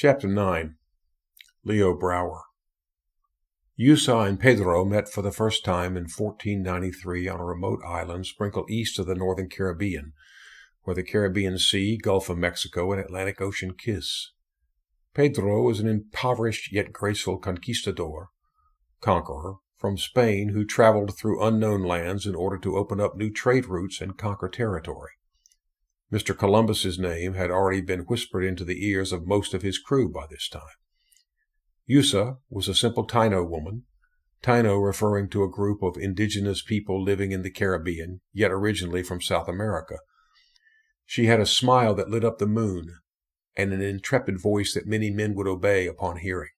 Chapter 9. Leo Brower. Yusa and Pedro met for the first time in 1493 on a remote island sprinkled east of the northern Caribbean, where the Caribbean Sea, Gulf of Mexico, and Atlantic Ocean kiss. Pedro was an impoverished yet graceful conquistador, conqueror, from Spain who traveled through unknown lands in order to open up new trade routes and conquer territory. Mr. Columbus's name had already been whispered into the ears of most of his crew by this time. Yusa was a simple Taino woman, Taino referring to a group of indigenous people living in the Caribbean, yet originally from South America. She had a smile that lit up the moon, and an intrepid voice that many men would obey upon hearing.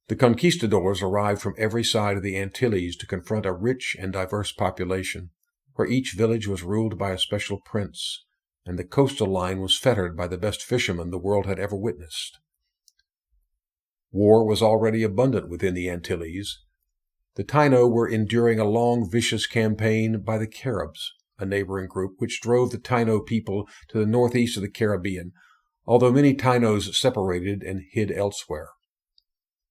The conquistadors arrived from every side of the Antilles to confront a rich and diverse population, where each village was ruled by a special prince, and the coastal line was fettered by the best fishermen the world had ever witnessed. War was already abundant within the Antilles. The Taino were enduring a long, vicious campaign by the Caribs, a neighboring group which drove the Taino people to the northeast of the Caribbean, although many Tainos separated and hid elsewhere.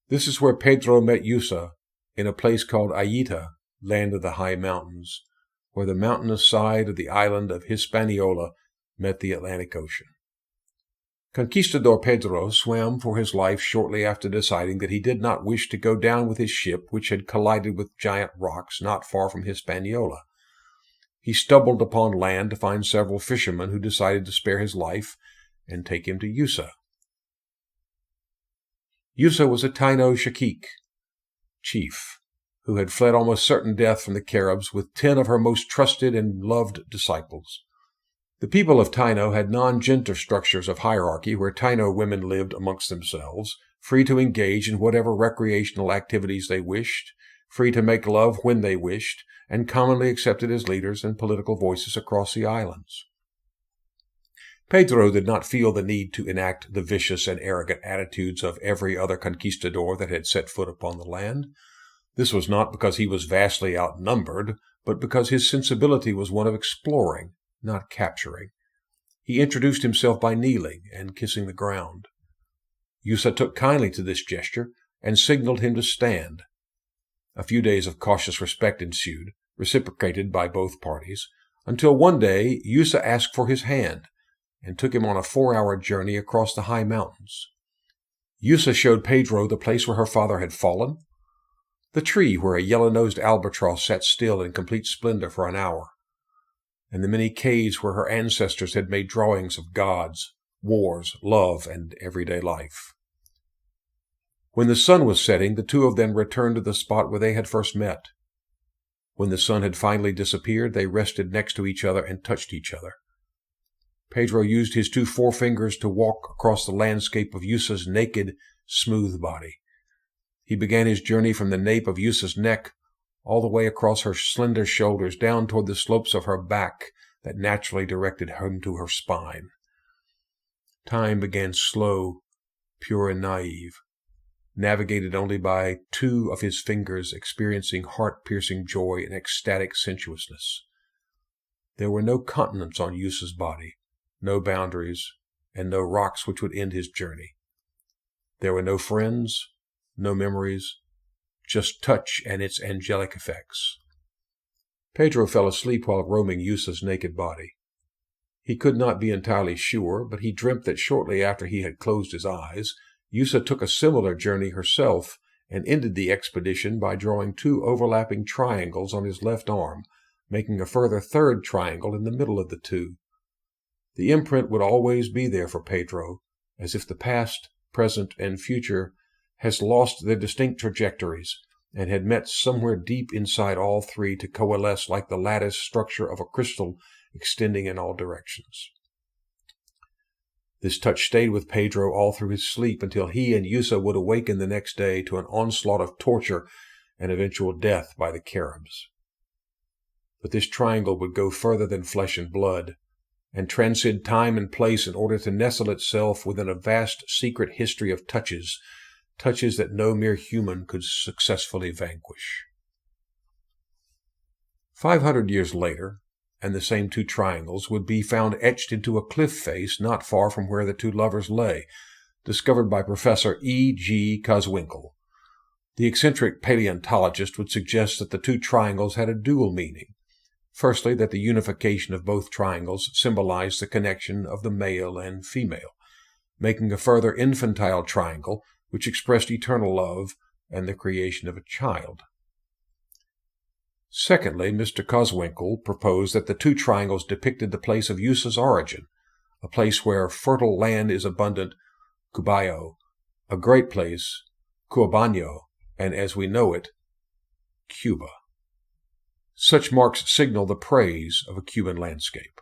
This is where Pedro met Yusa, in a place called Ayita, land of the high mountains, where the mountainous side of the island of Hispaniola met the Atlantic Ocean. Conquistador Pedro swam for his life shortly after deciding that he did not wish to go down with his ship, which had collided with giant rocks not far from Hispaniola. He stumbled upon land to find several fishermen who decided to spare his life and take him to Yusa. Yusa was a Taino Shakik, chief, who had fled almost certain death from the Caribs with 10 of her most trusted and loved disciples. The people of Taino had non-gender structures of hierarchy where Taino women lived amongst themselves, free to engage in whatever recreational activities they wished, free to make love when they wished, and commonly accepted as leaders and political voices across the islands. Pedro did not feel the need to enact the vicious and arrogant attitudes of every other conquistador that had set foot upon the land. This was not because he was vastly outnumbered, but because his sensibility was one of exploring, not capturing. He introduced himself by kneeling and kissing the ground. Yusa took kindly to this gesture and signaled him to stand. A few days of cautious respect ensued, reciprocated by both parties, until one day Yusa asked for his hand and took him on a 4-hour journey across the high mountains. Yusa showed Pedro the place where her father had fallen, the tree where a yellow-nosed albatross sat still in complete splendor for an hour, and the many caves where her ancestors had made drawings of gods, wars, love, and everyday life. When the sun was setting, the two of them returned to the spot where they had first met. When the sun had finally disappeared, they rested next to each other and touched each other. Pedro used his 2 forefingers to walk across the landscape of Yusa's naked, smooth body. He began his journey from the nape of Yusa's neck all the way across her slender shoulders down toward the slopes of her back that naturally directed him to her spine. Time began slow, pure and naive, navigated only by 2 of his fingers experiencing heart-piercing joy and ecstatic sensuousness. There were no continents on Yusa's body, no boundaries, and no rocks which would end his journey. There were no friends, no memories, just touch and its angelic effects. Pedro fell asleep while roaming Yusa's naked body. He could not be entirely sure, but he dreamt that shortly after he had closed his eyes, Yusa took a similar journey herself and ended the expedition by drawing 2 overlapping triangles on his left arm, making a further 3rd triangle in the middle of the 2. The imprint would always be there for Pedro, as if the past, present, and future has lost their distinct trajectories and had met somewhere deep inside all 3 to coalesce like the lattice structure of a crystal extending in all directions. This touch stayed with Pedro all through his sleep until he and Yusa would awaken the next day to an onslaught of torture and eventual death by the Caribs. But this triangle would go further than flesh and blood, and transcend time and place in order to nestle itself within a vast secret history of touches that no mere human could successfully vanquish. 500 years later, and the same 2 triangles would be found etched into a cliff face not far from where the 2 lovers lay, discovered by Professor E.G. Coswinkle. The eccentric paleontologist would suggest that the two triangles had a dual meaning. Firstly, that the unification of both triangles symbolized the connection of the male and female, making a further infantile triangle which expressed eternal love and the creation of a child. Secondly, Mr. Coswinkle proposed that the two triangles depicted the place of Usa's origin, a place where fertile land is abundant, Cubayo, a great place, Cuabano, and as we know it, Cuba. Such marks signal the praise of a Cuban landscape.